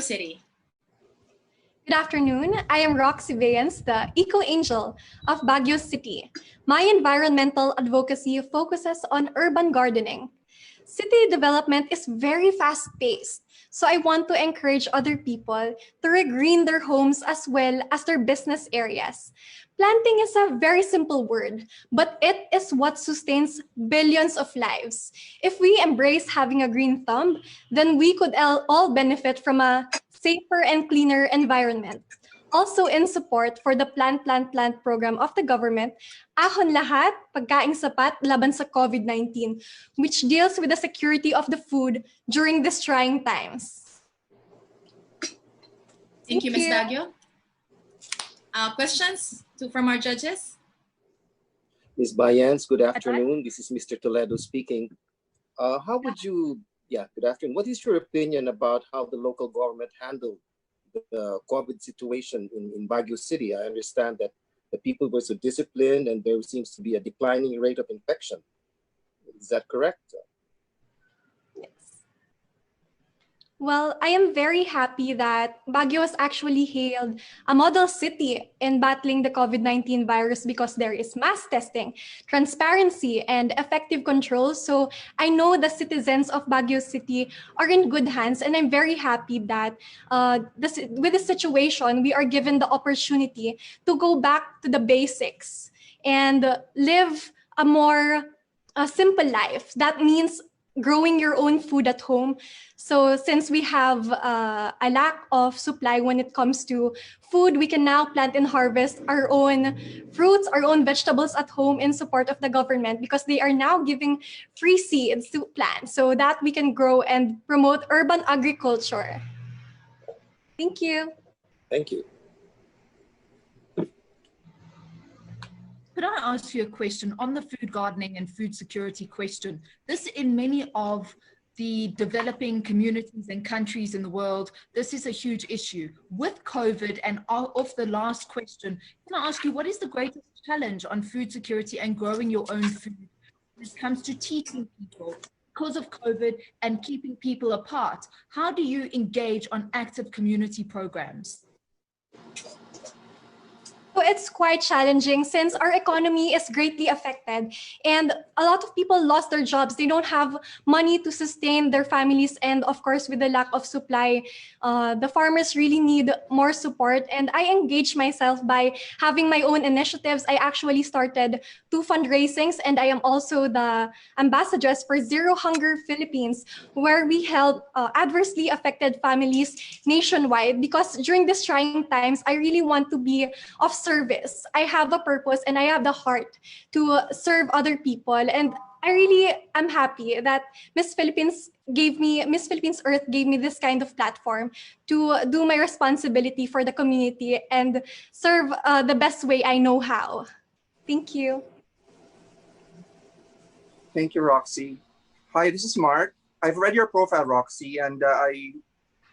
City. Good afternoon. I am Roxy Vayans, the Eco Angel of Baguio City. My environmental advocacy focuses on urban gardening. City development is very fast-paced, so I want to encourage other people to regreen their homes as well as their business areas. Planting is a very simple word, but it is what sustains billions of lives. If we embrace having a green thumb, then we could all benefit from a safer and cleaner environment. Also in support for the Plant, Plant, Plant program of the government, Ahon Lahat, Pagkaing Sapat Laban sa COVID-19, which deals with the security of the food during these trying times. Thank you, Ms. Baguio. Questions from our judges? Ms. Bayans, good afternoon. This is Mr. Toledo speaking. Good afternoon. What is your opinion about how the local government handled the COVID situation in Baguio City? I understand that the people were so disciplined and there seems to be a declining rate of infection. Is that correct? Yes. Well, I am very happy that Baguio was actually hailed a model city in battling the COVID-19 virus because there is mass testing, transparency, and effective control. So I know the citizens of Baguio City are in good hands, and I'm very happy that with the situation, we are given the opportunity to go back to the basics and live a more simple life. That means growing your own food at home. So since we have a lack of supply when it comes to food, we can now plant and harvest our own fruits, our own vegetables at home in support of the government, because they are now giving free seeds to plant so that we can grow and promote urban agriculture. Thank you. Thank you. Could I ask you a question on the food gardening and food security question? This, in many of the developing communities and countries in the world, this is a huge issue. With COVID, and off the last question, can I ask you, what is the greatest challenge on food security and growing your own food when it comes to teaching people because of COVID and keeping people apart? How do you engage on active community programs? So it's quite challenging since our economy is greatly affected and a lot of people lost their jobs. They don't have money to sustain their families, and of course with the lack of supply, the farmers really need more support. And I engage myself by having my own initiatives. I actually started 2 fundraisings, and I am also the ambassadress for Zero Hunger Philippines, where we help adversely affected families nationwide, because during these trying times, I really want to be of service. I have a purpose and I have the heart to serve other people. And I really am happy that Miss Philippines Earth gave me this kind of platform to do my responsibility for the community and serve the best way I know how. Thank you. Thank you, Roxy. Hi, this is Mark. I've read your profile, Roxy,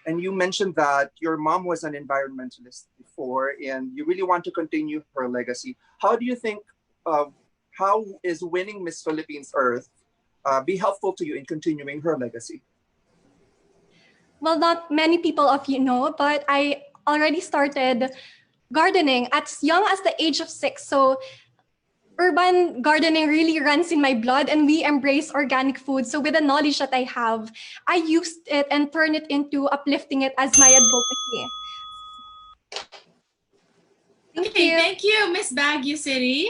and you mentioned that your mom was an environmentalist before and you really want to continue her legacy. How do you think, how is winning Miss Philippines Earth be helpful to you in continuing her legacy? Well, not many people of you know, but I already started gardening as young as the age of 6. So urban gardening really runs in my blood, and we embrace organic food. So with the knowledge that I have, I used it and turned it into uplifting it as my advocacy. Thank you, Miss Baguio City.